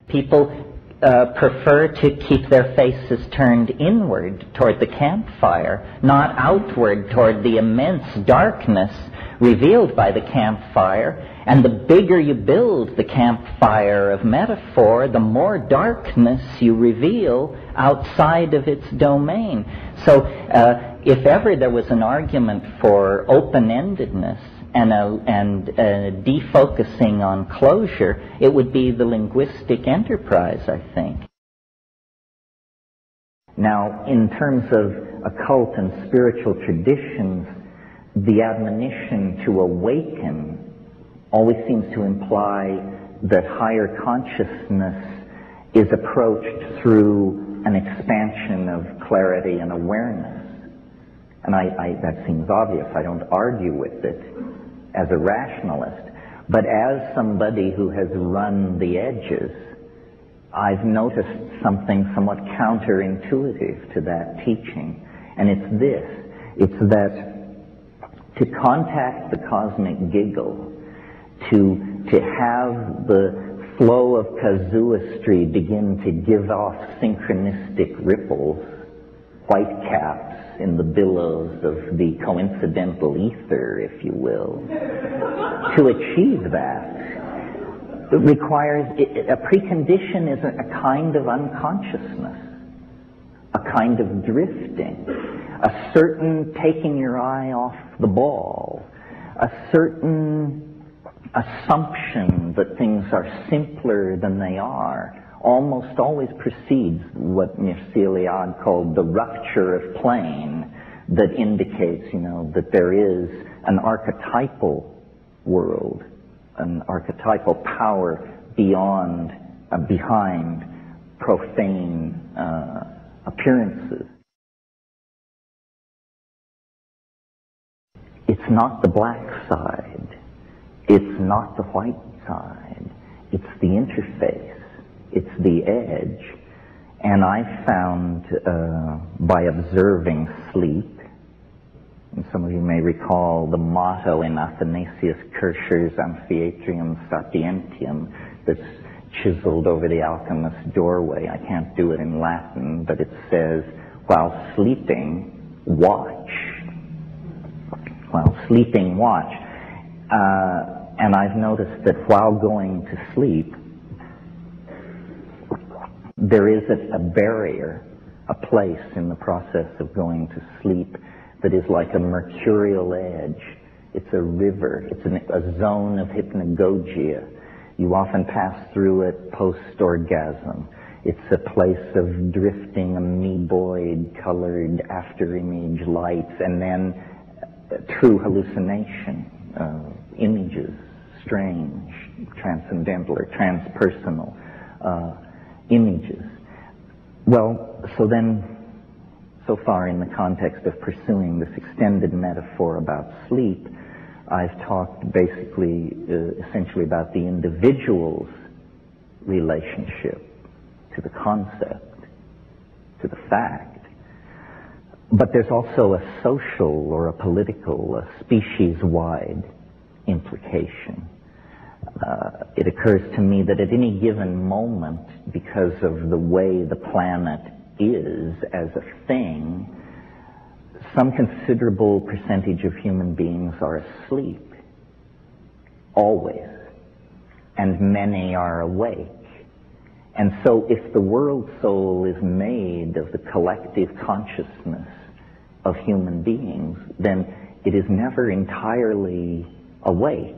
People prefer to keep their faces turned inward toward the campfire, not outward toward the immense darkness revealed by the campfire. And the bigger you build the campfire of metaphor, the more darkness you reveal outside of its domain. So if ever there was an argument for open-endedness and defocusing on closure, it would be the linguistic enterprise, I think. Now, in terms of occult and spiritual traditions, the admonition to awaken always seems to imply that higher consciousness is approached through an expansion of clarity and awareness. And that seems obvious. I don't argue with it as a rationalist. But as somebody who has run the edges, I've noticed something somewhat counterintuitive to that teaching. And it's this. It's that to contact the cosmic giggle, to have the flow of casuistry begin to give off synchronistic ripples, white caps in the billows of the coincidental ether, if you will. To achieve that, it requires, a precondition is a kind of unconsciousness, a kind of drifting, a certain taking your eye off the ball, a certain assumption that things are simpler than they are, almost always precedes what Mircea Eliade called the rupture of plane, that indicates, that there is an archetypal world, an archetypal power behind profane appearances. It's not the black side. It's not the white side. It's the interface. It's the edge. And I found, by observing sleep, and some of you may recall the motto in Athanasius Kircher's Amphiatrium Sapientium that's chiseled over the alchemist's doorway. I can't do it in Latin, but it says, while sleeping, watch. While sleeping, watch. And I've noticed that while going to sleep, there is a barrier, a place in the process of going to sleep that is like a mercurial edge. It's a river. It's a zone of hypnagogia. You often pass through it post-orgasm. It's a place of drifting amoeboid colored after-image lights, and then true hallucination, images, strange, transcendental or transpersonal images. Well, so far in the context of pursuing this extended metaphor about sleep, I've talked basically, essentially about the individual's relationship to the concept, to the fact. But there's also a social or a political, a species-wide implication. It occurs to me that at any given moment, because of the way the planet is as a thing, some considerable percentage of human beings are asleep, always, and many are awake. And so if the world soul is made of the collective consciousness of human beings, then it is never entirely awake.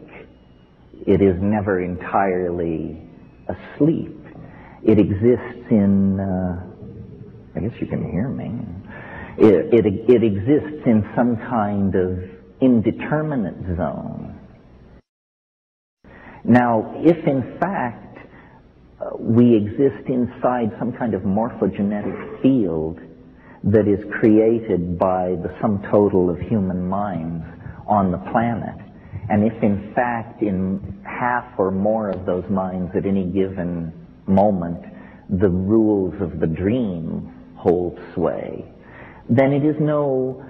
It is never entirely asleep. It exists in, I guess you can hear me. It exists in some kind of indeterminate zone. Now, if in fact we exist inside some kind of morphogenetic field that is created by the sum total of human minds on the planet, and if in fact in half or more of those minds at any given moment the rules of the dream hold sway, then it is no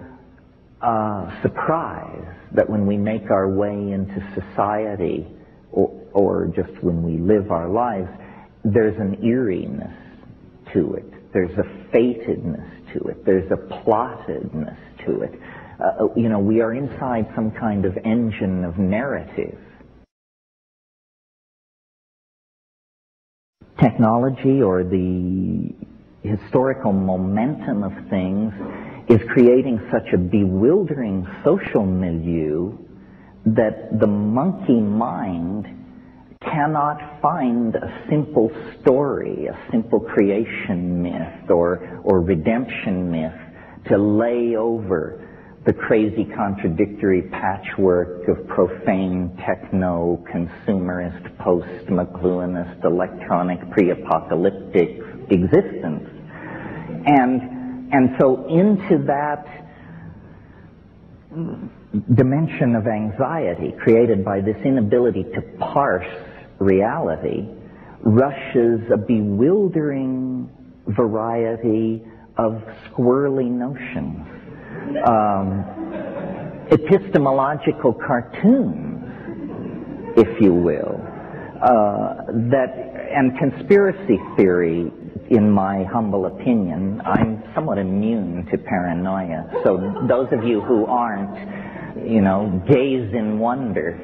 surprise that when we make our way into society, or just when we live our lives, there's an eeriness to it. There's a fatedness to it. There's a plottedness to it. We are inside some kind of engine of narrative. Technology, or the historical momentum of things, is creating such a bewildering social milieu that the monkey mind cannot find a simple story, a simple creation myth or redemption myth to lay over the crazy contradictory patchwork of profane techno-consumerist, post-McLuhanist, electronic, pre-apocalyptic existence. And so into that dimension of anxiety created by this inability to parse reality rushes a bewildering variety of squirrely notions. Epistemological cartoons, if you will, and conspiracy theory, in my humble opinion. I'm somewhat immune to paranoia, so those of you who aren't, gaze in wonder.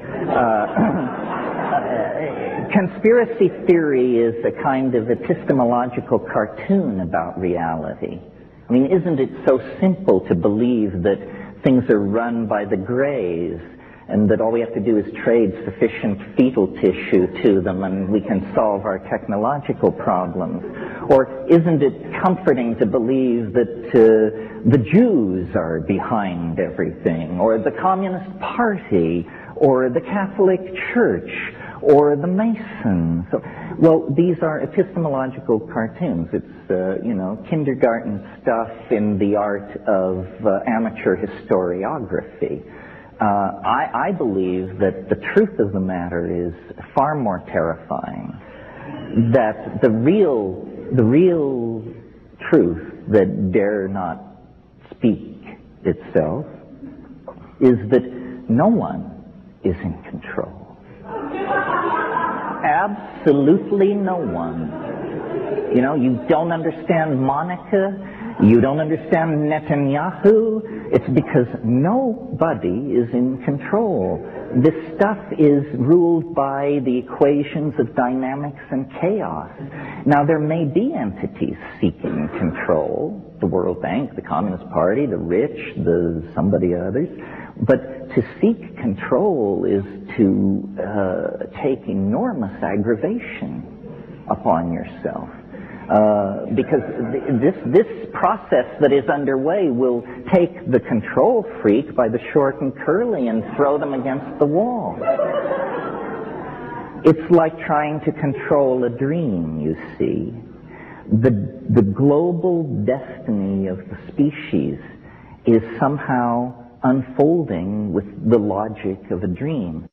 Conspiracy theory is a kind of epistemological cartoon about reality. I mean, isn't it so simple to believe that things are run by the Greys and that all we have to do is trade sufficient fetal tissue to them and we can solve our technological problems? Or isn't it comforting to believe that the Jews are behind everything, or the Communist Party, or the Catholic Church, or the Masons? Well, these are epistemological cartoons. It's, kindergarten stuff in the art of amateur historiography. I believe that the truth of the matter is far more terrifying. That the real truth that dare not speak itself is that no one is in control. Absolutely no one. You don't understand Monica, you don't understand Netanyahu. It's because nobody is in control. This stuff is ruled by the equations of dynamics and chaos. Now, there may be entities seeking control, the World Bank, the Communist Party, the rich, somebody others, but to seek control is to take enormous aggravation upon yourself. Because this process that is underway will take the control freak by the short and curly and throw them against the wall. It's like trying to control a dream, you see. The global destiny of the species is somehow unfolding with the logic of a dream.